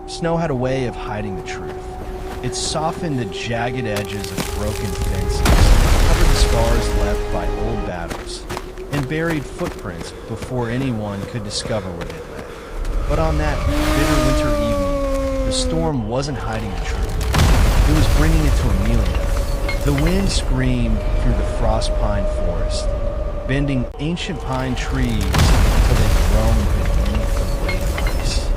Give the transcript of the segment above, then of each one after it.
Snow had a way of hiding the truth. It softened the jagged edges of broken fences, covered the scars left by old battles, and buried footprints before anyone could discover where they led. But on that bitter winter evening, the storm wasn't hiding the truth. It was bringing it to Amelia. The wind screamed through the frost pine forest, bending ancient pine trees until they'd grown beneath the weight of ice.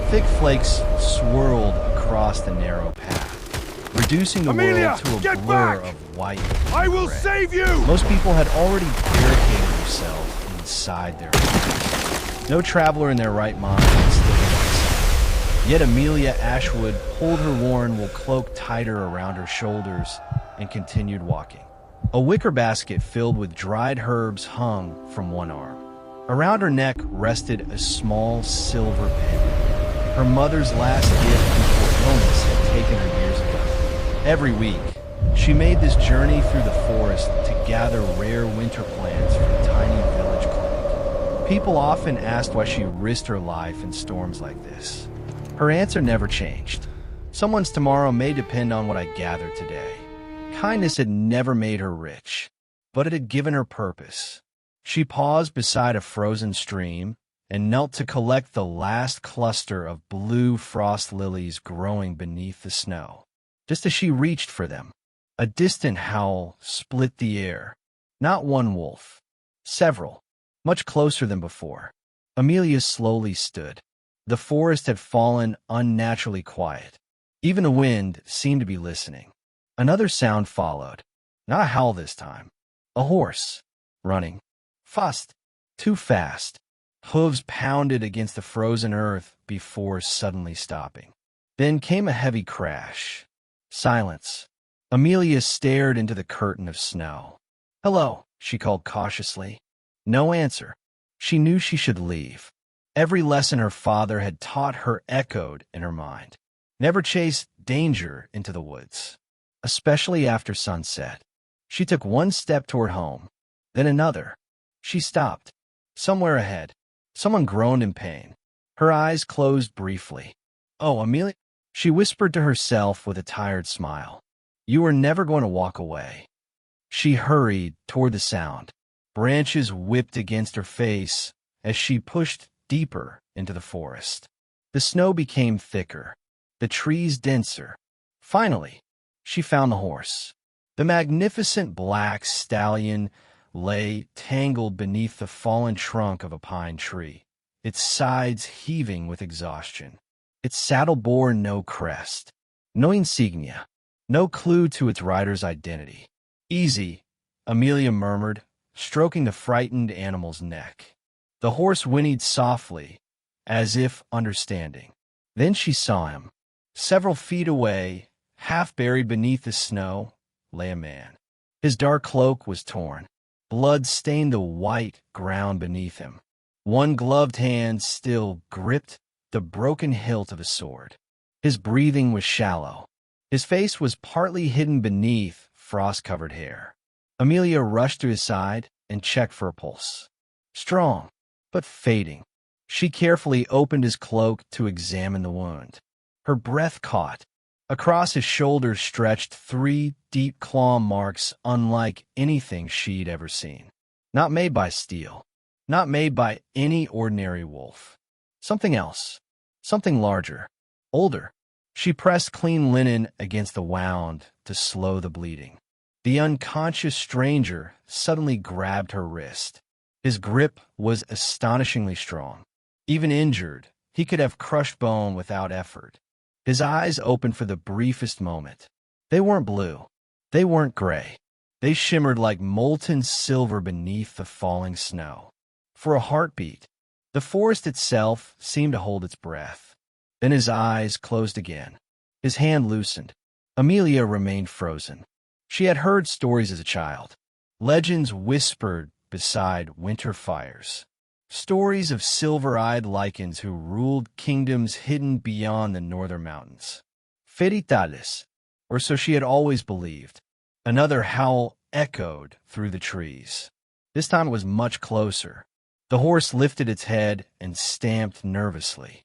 Thick flakes swirled across the narrow path, reducing the world to a blur of white and I will gray. save you! Most people had already barricaded themselves inside their homes. No traveler in their right mind could still get outside. Yet Amelia Ashwood pulled her worn wool cloak tighter around her shoulders and continued walking. A wicker basket filled with dried herbs hung from one arm. Around her neck rested a small silver pendant, her mother's last gift before illness had taken her years ago. Every week, she made this journey through the forest to gather rare winter plants for a tiny village clinic. People often asked why she risked her life in storms like this. Her answer never changed. Someone's tomorrow may depend on what I gather today. Kindness had never made her rich, but it had given her purpose. She paused beside a frozen stream and knelt to collect the last cluster of blue frost lilies growing beneath the snow. Just as she reached for them, a distant howl split the air. Not one wolf, several, much closer than before. Amelia slowly stood. The forest had fallen unnaturally quiet. Even the wind seemed to be listening. Another sound followed. Not a howl this time. A horse, running. Fast, too fast. Hooves pounded against the frozen earth before suddenly stopping. Then came a heavy crash. Silence. Amelia stared into the curtain of snow. "Hello," she called cautiously. No answer. She knew she should leave. Every lesson her father had taught her echoed in her mind. Never chase danger into the woods, especially after sunset. She took one step toward home, then another. She stopped. Somewhere ahead, someone groaned in pain. Her eyes closed briefly. "Oh, Amelia," she whispered to herself with a tired smile. "You were never going to walk away." She hurried toward the sound. Branches whipped against her face as she pushed deeper into the forest. The snow became thicker, the trees denser. Finally, she found the horse. The magnificent black stallion lay tangled beneath the fallen trunk of a pine tree, its sides heaving with exhaustion. Its saddle bore no crest, no insignia, no clue to its rider's identity. "Easy," Amelia murmured, stroking the frightened animal's neck. The horse whinnied softly, as if understanding. Then she saw him. Several feet away, half buried beneath the snow, lay a man. His dark cloak was torn. Blood stained the white ground beneath him. One gloved hand still gripped the broken hilt of a sword. His breathing was shallow. His face was partly hidden beneath frost-covered hair. Amelia rushed to his side and checked for a pulse. Strong, but fading. She carefully opened his cloak to examine the wound. Her breath caught. Across his shoulders stretched 3 deep claw marks unlike anything she'd ever seen. Not made by steel. Not made by any ordinary wolf. Something else. Something larger. Older. She pressed clean linen against the wound to slow the bleeding. The unconscious stranger suddenly grabbed her wrist. His grip was astonishingly strong. Even injured, he could have crushed bone without effort. His eyes opened for the briefest moment. They weren't blue. They weren't gray. They shimmered like molten silver beneath the falling snow. For a heartbeat, the forest itself seemed to hold its breath. Then his eyes closed again. His hand loosened. Amelia remained frozen. She had heard stories as a child. Legends whispered beside winter fires. Stories of silver-eyed Lycans who ruled kingdoms hidden beyond the northern mountains. Fairy tales, or so she had always believed. Another howl echoed through the trees. This time it was much closer. The horse lifted its head and stamped nervously.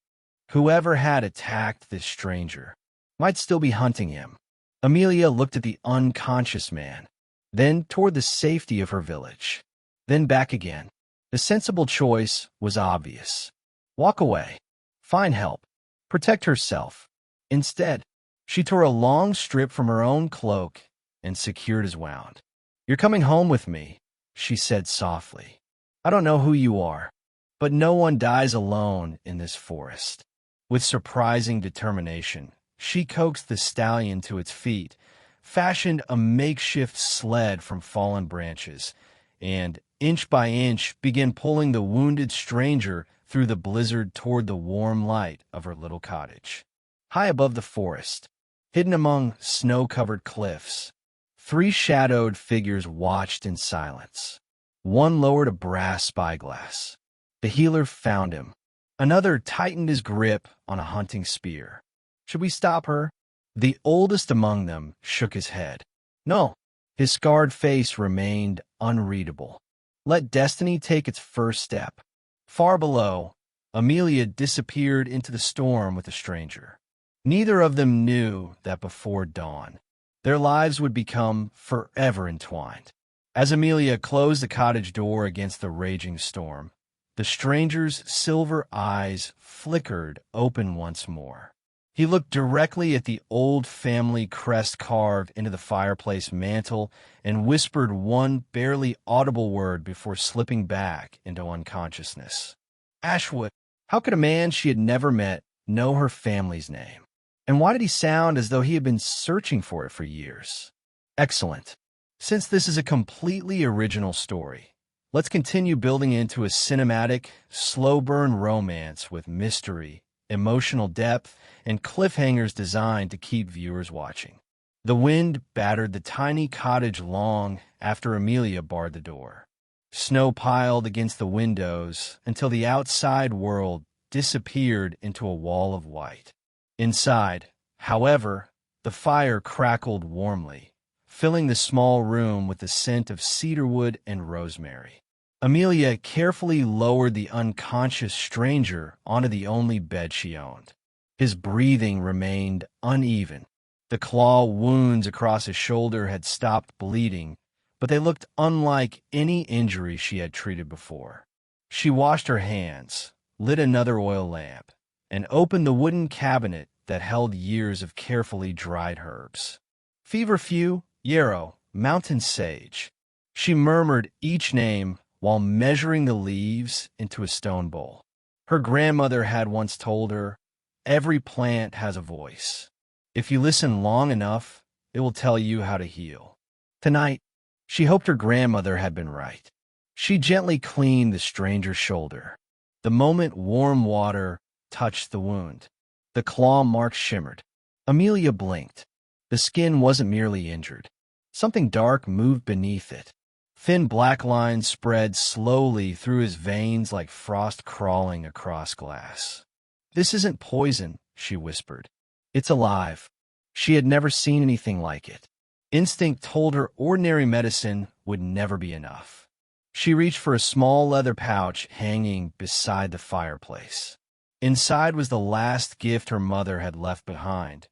Whoever had attacked this stranger might still be hunting him. Amelia looked at the unconscious man, then toward the safety of her village, then back again. The sensible choice was obvious. Walk away. Find help. Protect herself. Instead, she tore a long strip from her own cloak and secured his wound. "You're coming home with me," she said softly. "I don't know who you are, but no one dies alone in this forest." With surprising determination, she coaxed the stallion to its feet, fashioned a makeshift sled from fallen branches, and, inch by inch, began pulling the wounded stranger through the blizzard toward the warm light of her little cottage. High above the forest, hidden among snow-covered cliffs, three shadowed figures watched in silence. One lowered a brass spyglass. The healer found him. Another tightened his grip on a hunting spear. "Should we stop her?" The oldest among them shook his head. No. His scarred face remained unreadable. Let destiny take its first step. Far below, Amelia disappeared into the storm with the stranger. Neither of them knew that before dawn, their lives would become forever entwined. As Amelia closed the cottage door against the raging storm, the stranger's silver eyes flickered open once more. He looked directly at the old family crest carved into the fireplace mantel and whispered one barely audible word before slipping back into unconsciousness. Ashwood. How could a man she had never met know her family's name? And why did he sound as though he had been searching for it for years? Excellent. Since this is a completely original story, let's continue building into a cinematic, slow-burn romance with mystery, emotional depth, and cliffhangers designed to keep viewers watching. The wind battered the tiny cottage long after Amelia barred the door. Snow piled against the windows until the outside world disappeared into a wall of white. Inside, however, the fire crackled warmly, filling the small room with the scent of cedarwood and rosemary. Amelia carefully lowered the unconscious stranger onto the only bed she owned. His breathing remained uneven. The claw wounds across his shoulder had stopped bleeding, but they looked unlike any injury she had treated before. She washed her hands, lit another oil lamp, and opened the wooden cabinet that held years of carefully dried herbs. Feverfew, yarrow, mountain sage. She murmured each name while measuring the leaves into a stone bowl. Her grandmother had once told her, "Every plant has a voice. If you listen long enough, it will tell you how to heal." Tonight, she hoped her grandmother had been right. She gently cleaned the stranger's shoulder. The moment warm water touched the wound, the claw mark shimmered. Amelia blinked. The skin wasn't merely injured. Something dark moved beneath it. Thin black lines spread slowly through his veins like frost crawling across glass. "This isn't poison," she whispered. "It's alive." She had never seen anything like it. Instinct told her ordinary medicine would never be enough. She reached for a small leather pouch hanging beside the fireplace. Inside was the last gift her mother had left behind,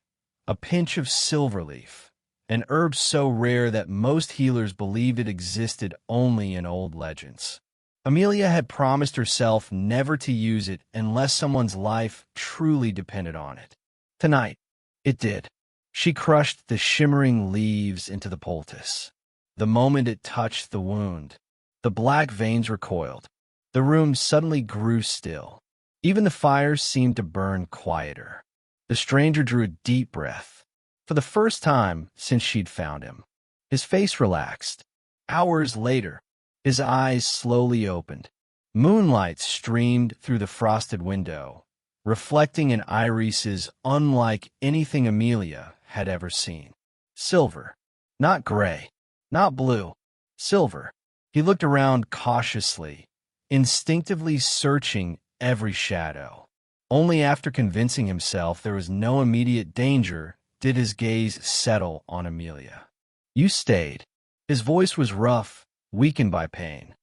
a pinch of silverleaf, an herb so rare that most healers believed it existed only in old legends. Amelia had promised herself never to use it unless someone's life truly depended on it. Tonight, it did. She crushed the shimmering leaves into the poultice. The moment it touched the wound, the black veins recoiled. The room suddenly grew still. Even the fire seemed to burn quieter. The stranger drew a deep breath. For the first time since she'd found him, his face relaxed. Hours later, his eyes slowly opened. Moonlight streamed through the frosted window, reflecting in irises unlike anything Amelia had ever seen. Silver. Not gray. Not blue. Silver. He looked around cautiously, instinctively searching every shadow. Only after convincing himself there was no immediate danger did his gaze settle on Amelia. "You stayed." His voice was rough, weakened by pain.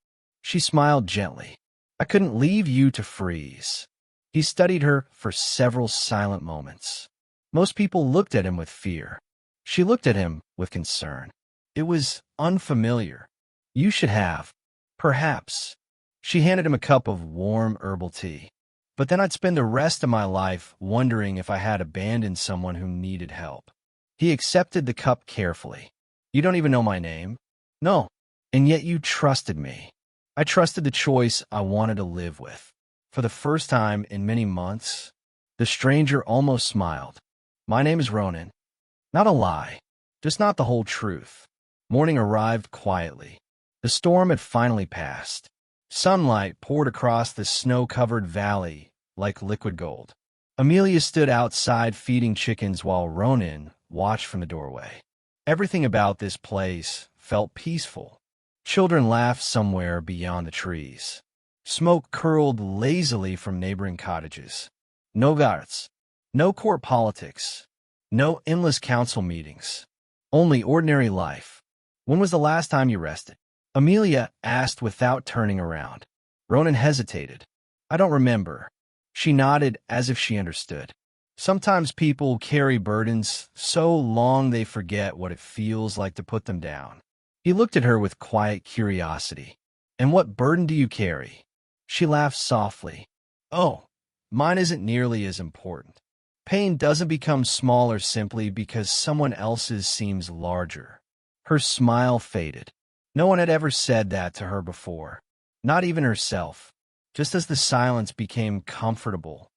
She smiled gently. "I couldn't leave you to freeze." He studied her for several silent moments. Most people looked at him with fear. She looked at him with concern. It was unfamiliar. You should have. Perhaps. She handed him a cup of warm herbal tea. But then I'd spend the rest of my life wondering if I had abandoned someone who needed help. He accepted the cup carefully. You don't even know my name? No. And yet you trusted me. I trusted the choice I wanted to live with. For the first time in many months, the stranger almost smiled. My name is Ronan. Not a lie, just not the whole truth. Morning arrived quietly. The storm had finally passed. Sunlight poured across the snow-covered valley like liquid gold. Amelia stood outside feeding chickens while Ronan watched from the doorway. Everything about this place felt peaceful. Children laughed somewhere beyond the trees. Smoke curled lazily from neighboring cottages. No guards, no court politics, no endless council meetings. Only ordinary life. When was the last time you rested? Amelia asked without turning around. Ronan hesitated. I don't remember. She nodded as if she understood. Sometimes people carry burdens so long they forget what it feels like to put them down. He looked at her with quiet curiosity. And what burden do you carry? She laughed softly. Oh, mine isn't nearly as important. Pain doesn't become smaller simply because someone else's seems larger. Her smile faded. No one had ever said that to her before. Not even herself. Just as the silence became comfortable,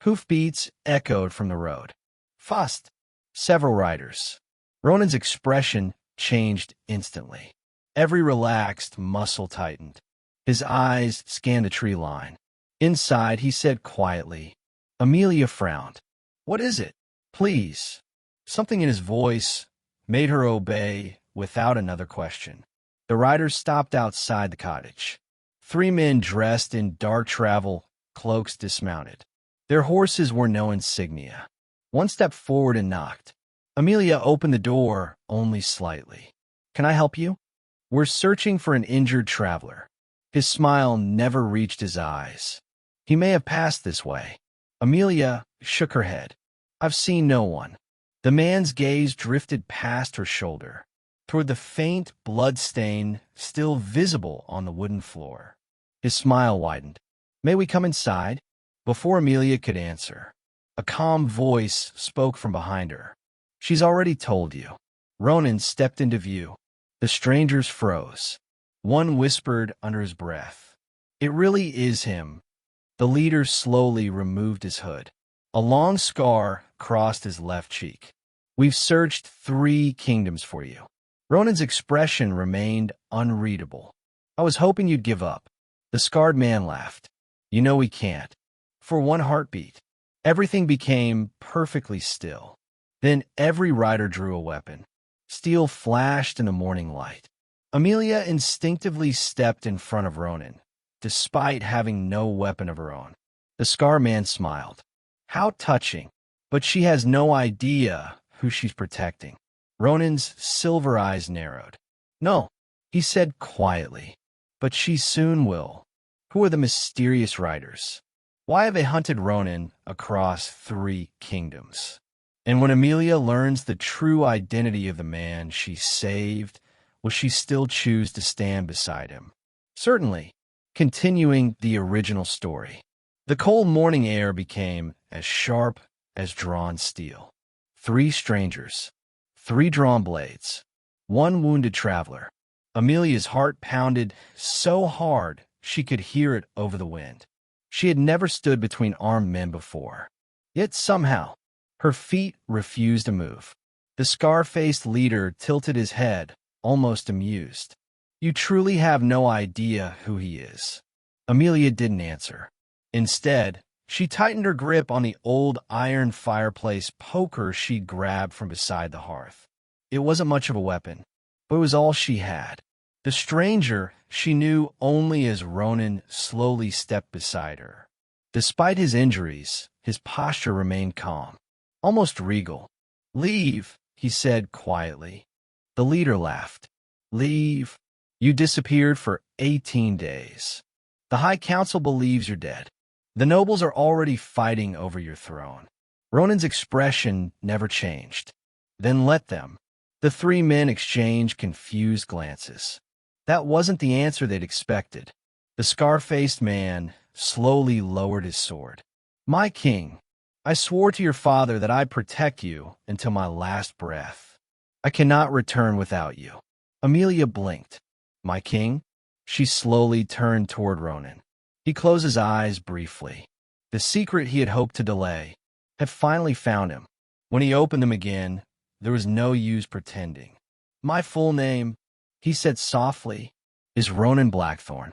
hoofbeats echoed from the road. Fast. Several riders. Ronan's expression changed instantly. Every relaxed muscle tightened. His eyes scanned the tree line. Inside, he said quietly. Amelia frowned. What is it? Please. Something in his voice made her obey without another question. The riders stopped outside the cottage. 3 men dressed in dark travel cloaks dismounted. Their horses wore no insignia. One stepped forward and knocked. Amelia opened the door only slightly. Can I help you? We're searching for an injured traveler. His smile never reached his eyes. He may have passed this way. Amelia shook her head. I've seen no one. The man's gaze drifted past her shoulder, toward the faint blood stain still visible on the wooden floor. His smile widened. May we come inside? Before Amelia could answer, a calm voice spoke from behind her. She's already told you. Ronan stepped into view. The strangers froze. One whispered under his breath. It really is him. The leader slowly removed his hood. A long scar crossed his left cheek. We've searched 3 kingdoms for you. Ronan's expression remained unreadable. I was hoping you'd give up. The scarred man laughed. You know we can't. For one heartbeat. Everything became perfectly still. Then every rider drew a weapon. Steel flashed in the morning light. Amelia instinctively stepped in front of Ronan, despite having no weapon of her own. The scarred man smiled. How touching. But she has no idea who she's protecting. Ronan's silver eyes narrowed. No, he said quietly. But she soon will. Who are the mysterious riders? Why have they hunted Ronan across 3 kingdoms? And when Amelia learns the true identity of the man she saved, will she still choose to stand beside him? Certainly. Continuing the original story. The cold morning air became as sharp as drawn steel. 3 strangers. 3 drawn blades. 1 wounded traveler. Amelia's heart pounded so hard she could hear it over the wind. She had never stood between armed men before. Yet somehow, her feet refused to move. The scar-faced leader tilted his head, almost amused. You truly have no idea who he is. Amelia didn't answer. Instead, she tightened her grip on the old iron fireplace poker she'd grabbed from beside the hearth. It wasn't much of a weapon, but it was all she had. The stranger she knew only as Ronan slowly stepped beside her. Despite his injuries, his posture remained calm, almost regal. Leave, he said quietly. The leader laughed. Leave? You disappeared for 18 days. The High Council believes you're dead. The nobles are already fighting over your throne. Ronan's expression never changed. Then let them. The three men exchanged confused glances. That wasn't the answer they'd expected. The scar-faced man slowly lowered his sword. My king, I swore to your father that I'd protect you until my last breath. I cannot return without you. Amelia blinked. My king? She slowly turned toward Ronan. He closed his eyes briefly. The secret he had hoped to delay had finally found him. When he opened them again, there was no use pretending. My full name, he said softly, is Ronan Blackthorne,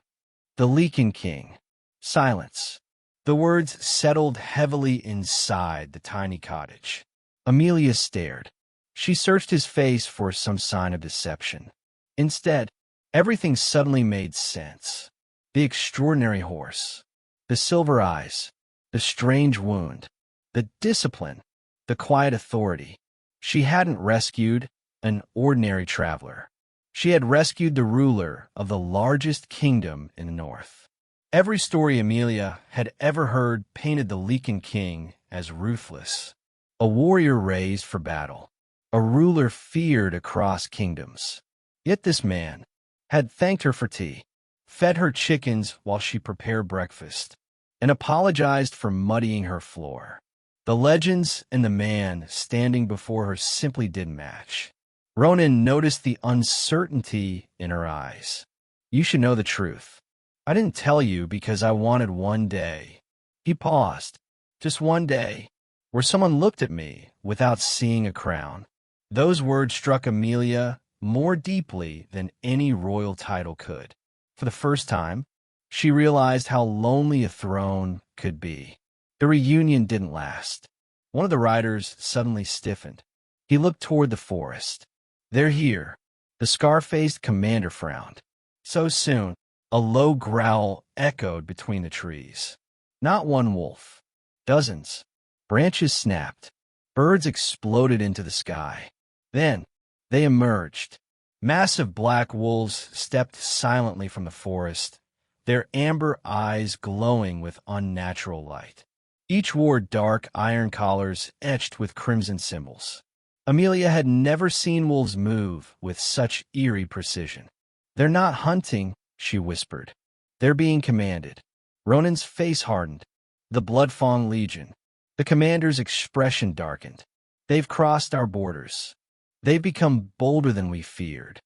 the Lycan King. Silence. The words settled heavily inside the tiny cottage. Amelia stared. She searched his face for some sign of deception. Instead, everything suddenly made sense. The extraordinary horse, the silver eyes, the strange wound, the discipline, the quiet authority. She hadn't rescued an ordinary traveler. She had rescued the ruler of the largest kingdom in the north. Every story Amelia had ever heard painted the Lycan King as ruthless, a warrior raised for battle, a ruler feared across kingdoms. Yet this man had thanked her for tea, fed her chickens while she prepared breakfast, and apologized for muddying her floor. The legends and the man standing before her simply didn't match. Ronan noticed the uncertainty in her eyes. You should know the truth. I didn't tell you because I wanted one day. He paused. Just one day, where someone looked at me without seeing a crown. Those words struck Amelia more deeply than any royal title could. For the first time, she realized how lonely a throne could be. The reunion didn't last. One of the riders suddenly stiffened. He looked toward the forest. They're here. The scar-faced commander frowned. So soon, a low growl echoed between the trees. Not one wolf. Dozens. Branches snapped. Birds exploded into the sky. Then, they emerged. Massive black wolves stepped silently from the forest, their amber eyes glowing with unnatural light. Each wore dark iron collars etched with crimson symbols. Amelia had never seen wolves move with such eerie precision. They're not hunting, she whispered. They're being commanded. Ronan's face hardened. The Bloodfawn Legion. The commander's expression darkened. They've crossed our borders. They've become bolder than we feared.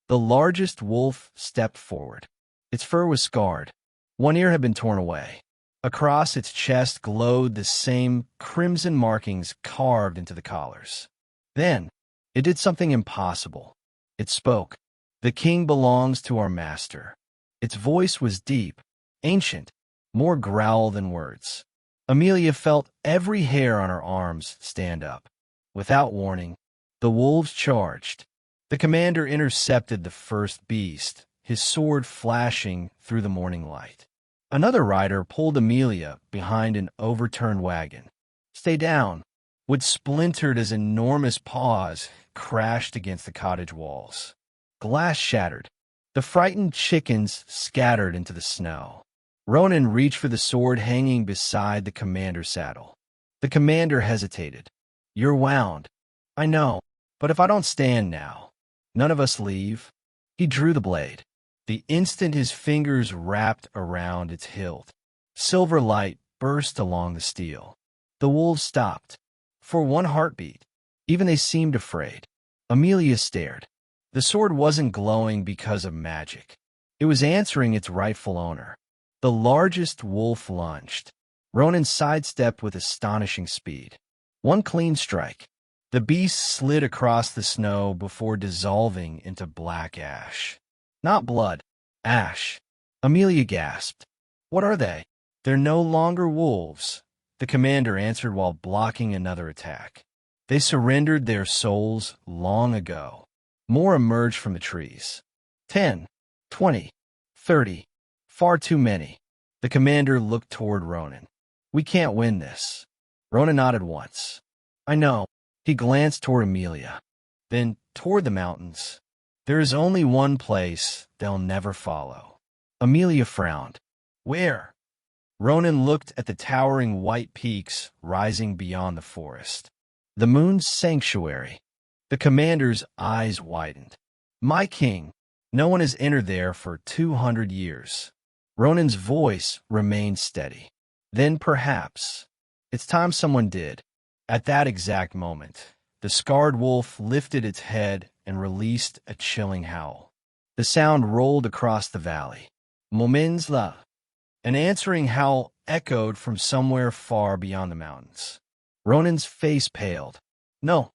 The largest wolf stepped forward. Its fur was scarred. One ear had been torn away. Across its chest glowed the same crimson markings carved into the collars. Then, it did something impossible. It spoke. The king belongs to our master. Its voice was deep, ancient, more growl than words. Amelia felt every hair on her arms stand up. Without warning, the wolves charged. The commander intercepted the first beast, his sword flashing through the morning light. Another rider pulled Amelia behind an overturned wagon. Stay down. Wood splintered as enormous paws crashed against the cottage walls. Glass shattered. The frightened chickens scattered into the snow. Ronan reached for the sword hanging beside the commander's saddle. The commander hesitated. You're wound. I know, but if I don't stand now, none of us leave. He drew the blade. The instant his fingers wrapped around its hilt, silver light burst along the steel. The wolves stopped. For one heartbeat. Even they seemed afraid. Amelia stared. The sword wasn't glowing because of magic. It was answering its rightful owner. The largest wolf lunged. Ronan sidestepped with astonishing speed. One clean strike. The beast slid across the snow before dissolving into black ash. Not blood. Ash. Amelia gasped. What are they? They're no longer wolves. The commander answered while blocking another attack. They surrendered their souls long ago. More emerged from the trees. 10, 20, 30. Far too many. The commander looked toward Ronan. We can't win this. Ronan nodded once. I know. He glanced toward Amelia. Then toward the mountains. There is only one place they'll never follow. Amelia frowned. Where? Ronan looked at the towering white peaks rising beyond the forest. The moon's sanctuary. The commander's eyes widened. My king, no one has entered there for 200 years. Ronan's voice remained steady. Then perhaps, it's time someone did. At that exact moment, the scarred wolf lifted its head and released a chilling howl. The sound rolled across the valley. Moments la. An answering howl echoed from somewhere far beyond the mountains. Ronan's face paled. No.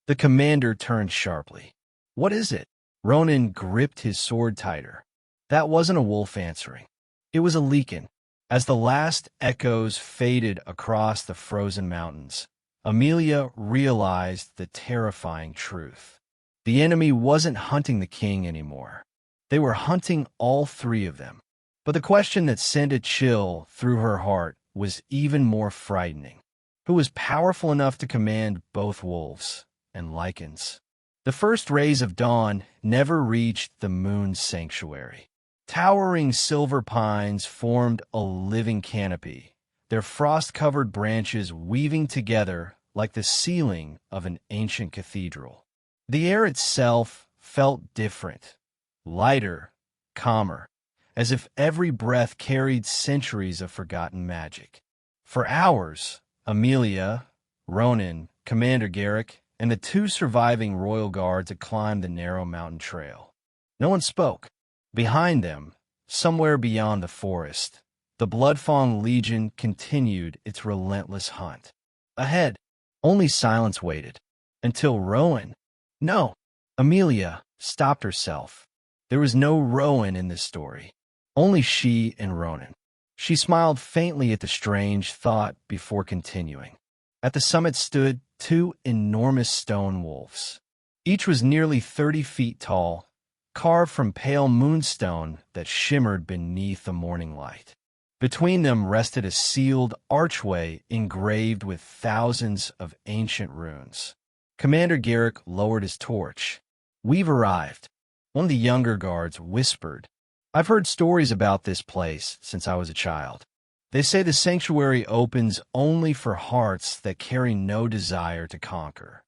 The commander turned sharply. What is it? Ronan gripped his sword tighter. That wasn't a wolf answering. It was a Lycan. As the last echoes faded across the frozen mountains, Amelia realized the terrifying truth. The enemy wasn't hunting the king anymore. They were hunting all three of them. But the question that sent a chill through her heart was even more frightening. Who was powerful enough to command both wolves and Lycans? The first rays of dawn never reached the moon's sanctuary. Towering silver pines formed a living canopy, their frost-covered branches weaving together like the ceiling of an ancient cathedral. The air itself felt different, lighter, calmer, as if every breath carried centuries of forgotten magic. For hours, Amelia, Ronan, Commander Garrick, and the two surviving royal guards had climbed the narrow mountain trail. No one spoke. Behind them, somewhere beyond the forest, the Bloodfawn Legion continued its relentless hunt. Ahead, only silence waited, until Rowan— No, Amelia stopped herself. There was no Rowan in this story. Only she and Ronan. She smiled faintly at the strange thought before continuing. At the summit stood two enormous stone wolves. Each was nearly 30 feet tall, carved from pale moonstone that shimmered beneath the morning light. Between them rested a sealed archway engraved with thousands of ancient runes. Commander Garrick lowered his torch. We've arrived. One of the younger guards whispered, I've heard stories about this place since I was a child. They say the sanctuary opens only for hearts that carry no desire to conquer.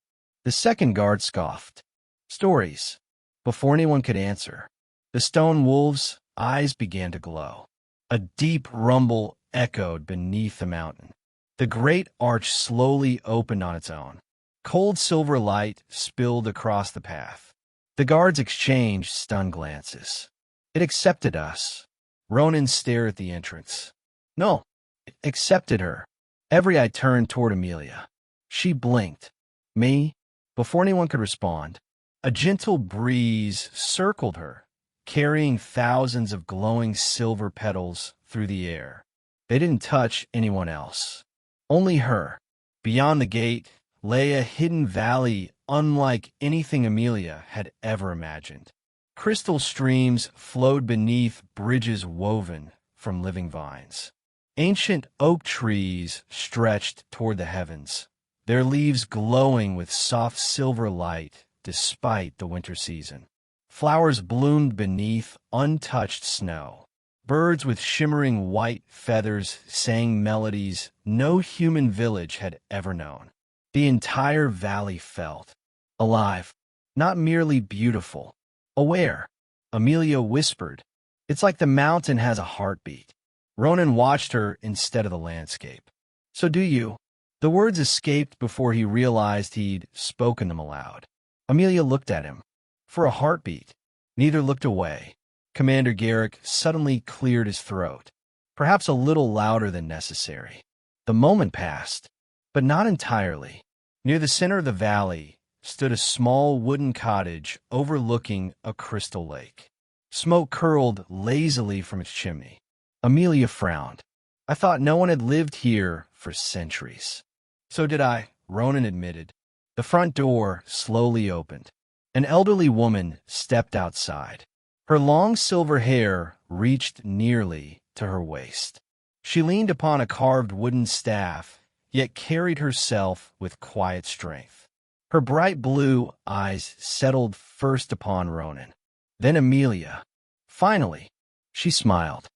The second guard scoffed. Stories. Before anyone could answer, the stone wolves' eyes began to glow. A deep rumble echoed beneath the mountain. The great arch slowly opened on its own. Cold silver light spilled across the path. The guards exchanged stunned glances. It accepted us. Ronan stared at the entrance. No, it accepted her. Every eye turned toward Amelia. She blinked. Me? Before anyone could respond, a gentle breeze circled her, carrying thousands of glowing silver petals through the air. They didn't touch anyone else. Only her. Beyond the gate lay a hidden valley unlike anything Amelia had ever imagined. Crystal streams flowed beneath bridges woven from living vines. Ancient oak trees stretched toward the heavens, their leaves glowing with soft silver light despite the winter season. Flowers bloomed beneath untouched snow. Birds with shimmering white feathers sang melodies no human village had ever known. The entire valley felt alive, not merely beautiful, aware. Amelia whispered, It's like the mountain has a heartbeat. Ronan watched her instead of the landscape. So do you? The words escaped before he realized he'd spoken them aloud. Amelia looked at him. For a heartbeat. Neither looked away. Commander Garrick suddenly cleared his throat, perhaps a little louder than necessary. The moment passed, but not entirely. Near the center of the valley stood a small wooden cottage overlooking a crystal lake. Smoke curled lazily from its chimney. Amelia frowned. I thought no one had lived here for centuries. So did I, Ronan admitted. The front door slowly opened. An elderly woman stepped outside. Her long silver hair reached nearly to her waist. She leaned upon a carved wooden staff, yet carried herself with quiet strength. Her bright blue eyes settled first upon Ronan, then Amelia. Finally, she smiled.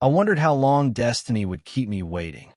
I wondered how long destiny would keep me waiting.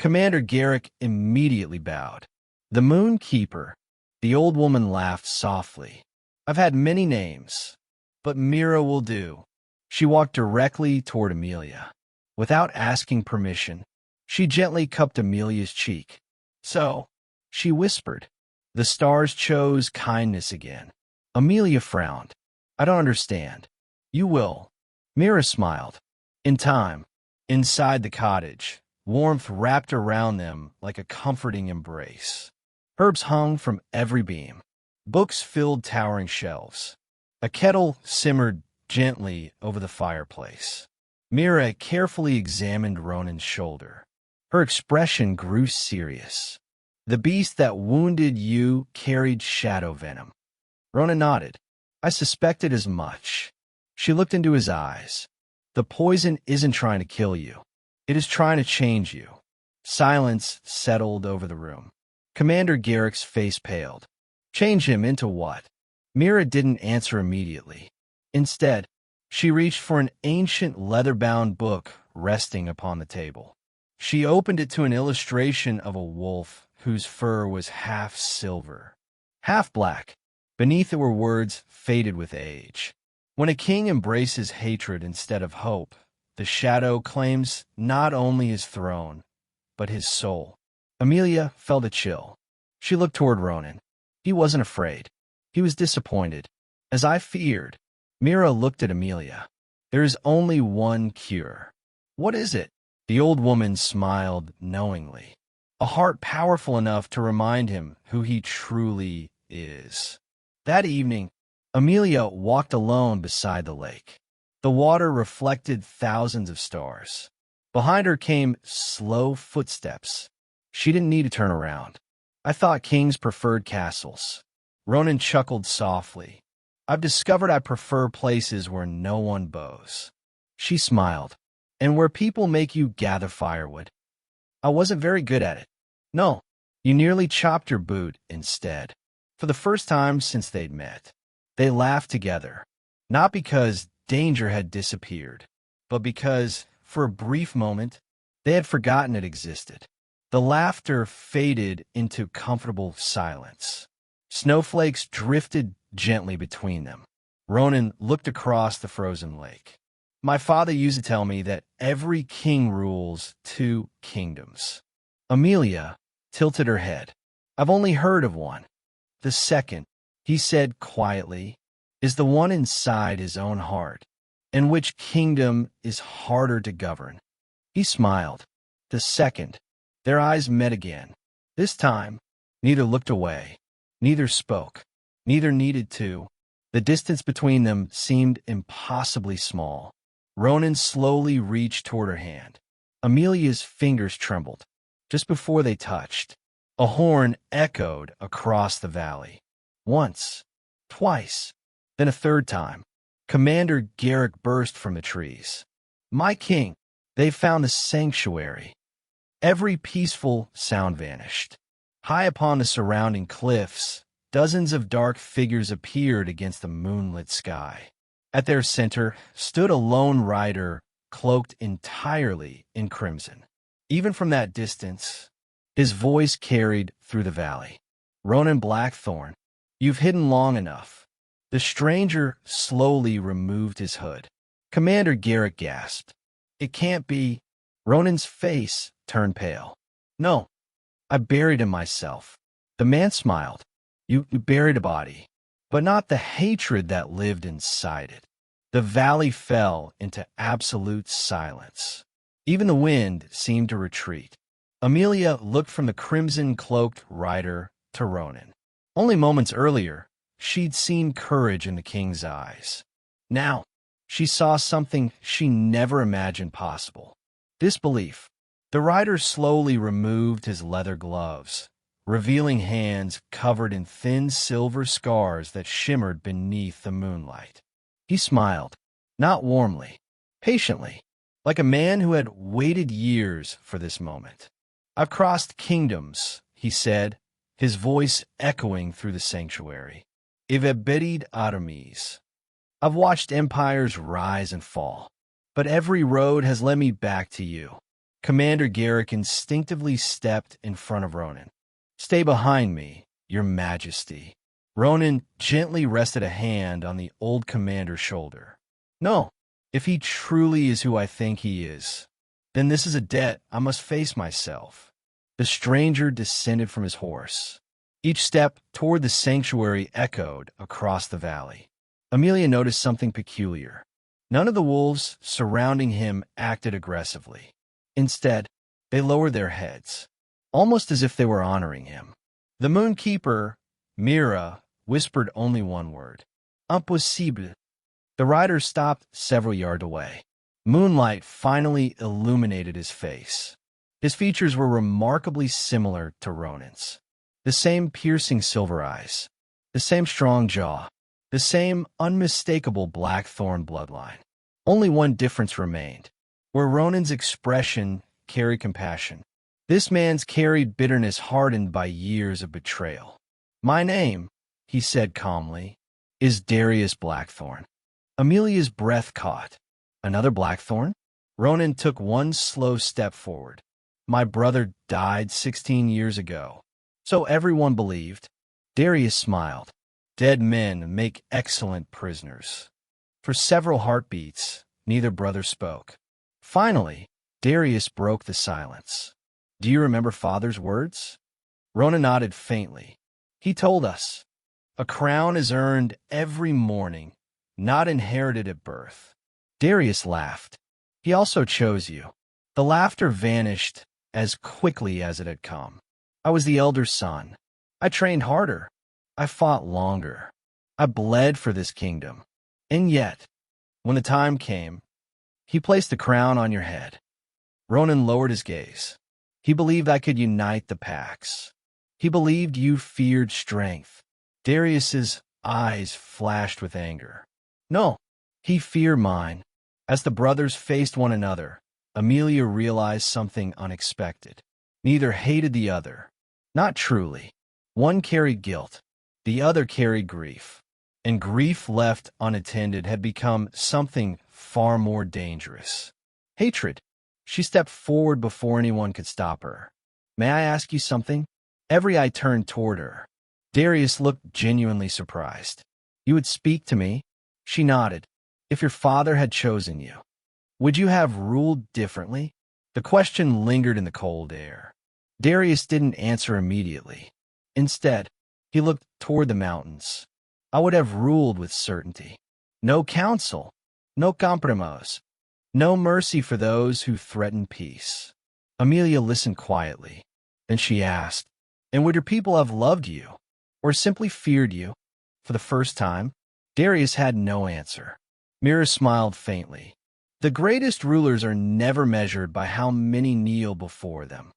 Commander Garrick immediately bowed. The Moon Keeper. The old woman laughed softly. I've had many names, but Mira will do. She walked directly toward Amelia. Without asking permission, she gently cupped Amelia's cheek. So, she whispered, the stars chose kindness again. Amelia frowned. I don't understand. You will. Mira smiled. In time, inside the cottage, warmth wrapped around them like a comforting embrace. Herbs hung from every beam. Books filled towering shelves. A kettle simmered gently over the fireplace. Mira carefully examined Ronan's shoulder. Her expression grew serious. The beast that wounded you carried shadow venom. Ronan nodded. I suspected as much. She looked into his eyes. The poison isn't trying to kill you. It is trying to change you. Silence settled over the room. Commander Garrick's face paled. Change him into what? Mira didn't answer immediately. Instead, she reached for an ancient leather-bound book resting upon the table. She opened it to an illustration of a wolf whose fur was half silver, half black. Beneath it were words faded with age. When a king embraces hatred instead of hope, the shadow claims not only his throne, but his soul. Amelia felt a chill. She looked toward Ronan. He wasn't afraid. He was disappointed. As I feared, Mira looked at Amelia. There is only one cure. What is it? The old woman smiled knowingly. A heart powerful enough to remind him who he truly is. That evening, Amelia walked alone beside the lake. The water reflected thousands of stars. Behind her came slow footsteps. She didn't need to turn around. I thought kings preferred castles. Ronan chuckled softly. I've discovered I prefer places where no one bows. She smiled. And where people make you gather firewood. I wasn't very good at it. No, you nearly chopped your boot instead. For the first time since they'd met, they laughed together. Not because danger had disappeared, but because, for a brief moment, they had forgotten it existed. The laughter faded into comfortable silence. Snowflakes drifted gently between them. Ronan looked across the frozen lake. My father used to tell me that every king rules 2 kingdoms. Amelia tilted her head. I've only heard of one. The second, he said quietly, is the one inside his own heart, and which kingdom is harder to govern. He smiled. The second. Their eyes met again. This time, neither looked away, neither spoke, neither needed to. The distance between them seemed impossibly small. Ronan slowly reached toward her hand. Amelia's fingers trembled. Just before they touched, a horn echoed across the valley. Once, twice, then a third time. Commander Garrick burst from the trees. My king, they've found the sanctuary. Every peaceful sound vanished. High upon the surrounding cliffs, dozens of dark figures appeared against the moonlit sky. At their center stood a lone rider cloaked entirely in crimson. Even from that distance, his voice carried through the valley. Ronan Blackthorne, you've hidden long enough. The stranger slowly removed his hood. Commander Garrick gasped. It can't be. Ronan's face turned pale. No, I buried him myself. The man smiled. You buried a body, but not the hatred that lived inside it. The valley fell into absolute silence. Even the wind seemed to retreat. Amelia looked from the crimson-cloaked rider to Ronan. Only moments earlier, she'd seen courage in the king's eyes. Now, she saw something she never imagined possible. Disbelief. The rider slowly removed his leather gloves, revealing hands covered in thin silver scars that shimmered beneath the moonlight. He smiled, not warmly, patiently, like a man who had waited years for this moment. I've crossed kingdoms, he said, his voice echoing through the sanctuary. I've buried armies. I've watched empires rise and fall. but every road has led me back to you. Commander Garrick instinctively stepped in front of Ronan. Stay behind me, Your Majesty. Ronan gently rested a hand on the old commander's shoulder. No, if he truly is who I think he is, then this is a debt I must face myself. The stranger descended from his horse. Each step toward the sanctuary echoed across the valley. Amelia noticed something peculiar. None of the wolves surrounding him acted aggressively. Instead, they lowered their heads, almost as if they were honoring him. The moonkeeper, Mira, whispered only one word. Impossible. The rider stopped several yards away. Moonlight finally illuminated his face. His features were remarkably similar to Ronan's. The same piercing silver eyes, the same strong jaw, the same unmistakable Blackthorne bloodline. Only one difference remained. Where Ronan's expression carried compassion, this man's carried bitterness hardened by years of betrayal. My name, he said calmly, is Darius Blackthorne. Amelia's breath caught. Another Blackthorne? Ronan took one slow step forward. My brother died 16 years ago. So everyone believed. Darius smiled. Dead men make excellent prisoners. For several heartbeats, neither brother spoke. Finally, Darius broke the silence. Do you remember father's words? Ronan nodded faintly. He told us, a crown is earned every morning, not inherited at birth. Darius laughed. He also chose you. The laughter vanished as quickly as it had come. I was the elder son. I trained harder. I fought longer. I bled for this kingdom. And yet, when the time came, he placed the crown on your head. Ronan lowered his gaze. He believed I could unite the packs. He believed you feared strength. Darius's eyes flashed with anger. No, he feared mine. As the brothers faced one another, Amelia realized something unexpected. Neither hated the other. Not truly. One carried guilt. The other carried grief. And grief left unattended had become something far more dangerous. Hatred. She stepped forward before anyone could stop her. May I ask you something? Every eye turned toward her. Darius looked genuinely surprised. You would speak to me? She nodded. If your father had chosen you, would you have ruled differently? The question lingered in the cold air. Darius didn't answer immediately. Instead, he looked toward the mountains. I would have ruled with certainty. No counsel, no compromise, no mercy for those who threaten peace. Amelia listened quietly. Then she asked, and would your people have loved you, or simply feared you? For the first time, Darius had no answer. Mira smiled faintly. The greatest rulers are never measured by how many kneel before them,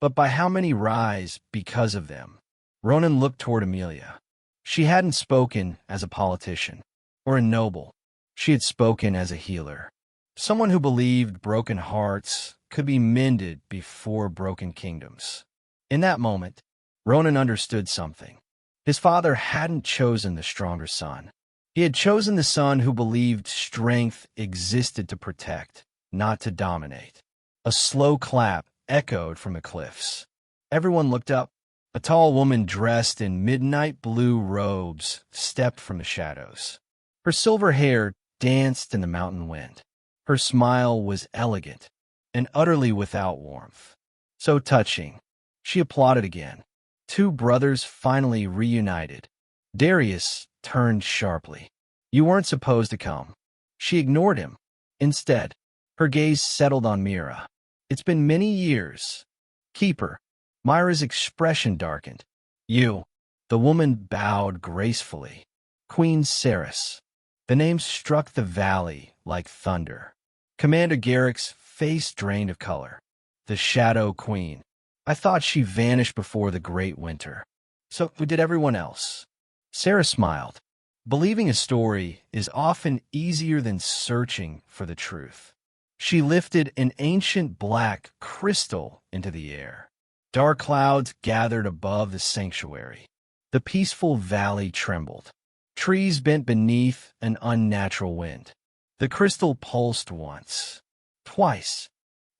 but by how many rise because of them. Ronan looked toward Amelia. She hadn't spoken as a politician or a noble. She had spoken as a healer. Someone who believed broken hearts could be mended before broken kingdoms. In that moment, Ronan understood something. His father hadn't chosen the stronger son. He had chosen the son who believed strength existed to protect, not to dominate. A slow clap echoed from the cliffs. Everyone looked up. A tall woman dressed in midnight blue robes stepped from the shadows. Her silver hair danced in the mountain wind. Her smile was elegant and utterly without warmth. So touching. She applauded again. Two brothers finally reunited. Darius turned sharply. You weren't supposed to come. She ignored him. Instead, her gaze settled on Mira. It's been many years. Keeper. Myra's expression darkened. You. The woman bowed gracefully. Queen Ceres. The name struck the valley like thunder. Commander Garrick's face drained of color. The Shadow Queen. I thought she vanished before the great winter. So did everyone else. Sarah smiled. Believing a story is often easier than searching for the truth. She lifted an ancient black crystal into the air. Dark clouds gathered above the sanctuary. The peaceful valley trembled. Trees bent beneath an unnatural wind. The crystal pulsed once, twice,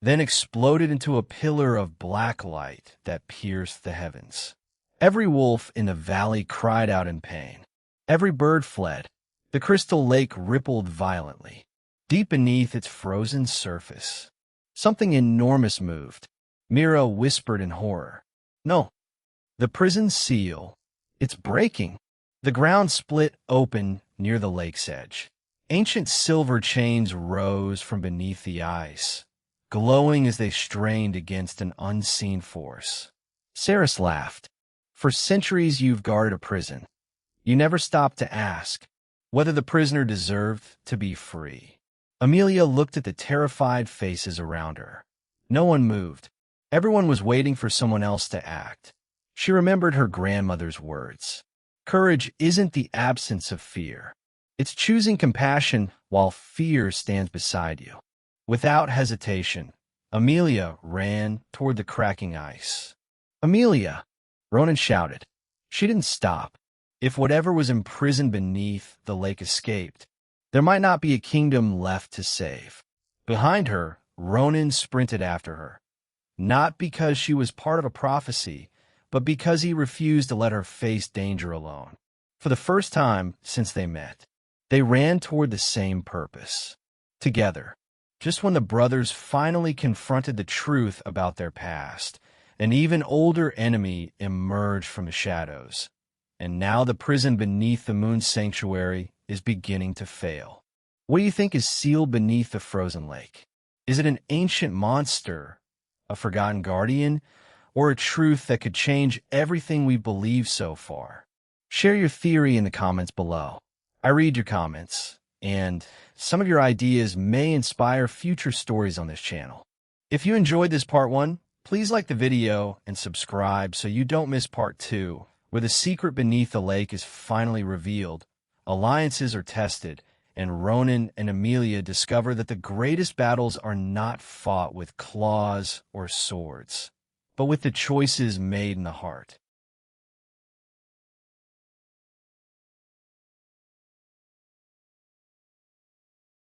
then exploded into a pillar of black light that pierced the heavens. Every wolf in the valley cried out in pain. Every bird fled. The crystal lake rippled violently. Deep beneath its frozen surface, something enormous moved. Mira whispered in horror. No, the prison seal. It's breaking. The ground split open near the lake's edge. Ancient silver chains rose from beneath the ice, glowing as they strained against an unseen force. Saris laughed. For centuries you've guarded a prison. You never stopped to ask whether the prisoner deserved to be free. Amelia looked at the terrified faces around her. No one moved. Everyone was waiting for someone else to act. She remembered her grandmother's words. Courage isn't the absence of fear. It's choosing compassion while fear stands beside you. Without hesitation, Amelia ran toward the cracking ice. Amelia! Ronan shouted. She didn't stop. If whatever was imprisoned beneath the lake escaped, there might not be a kingdom left to save. Behind her, Ronan sprinted after her. Not because she was part of a prophecy, but because he refused to let her face danger alone. For the first time since they met, they ran toward the same purpose. Together. Just when the brothers finally confronted the truth about their past, an even older enemy emerged from the shadows. And now the prison beneath the moon sanctuary is beginning to fail. What do you think is sealed beneath the frozen lake? Is it an ancient monster, a forgotten guardian, or a truth that could change everything we've believed so far? Share your theory in the comments below. I read your comments, and some of your ideas may inspire future stories on this channel. If you enjoyed this part 1, please like the video and subscribe so you don't miss part 2, where the secret beneath the lake is finally revealed, alliances are tested, and Ronan and Amelia discover that the greatest battles are not fought with claws or swords, but with the choices made in the heart.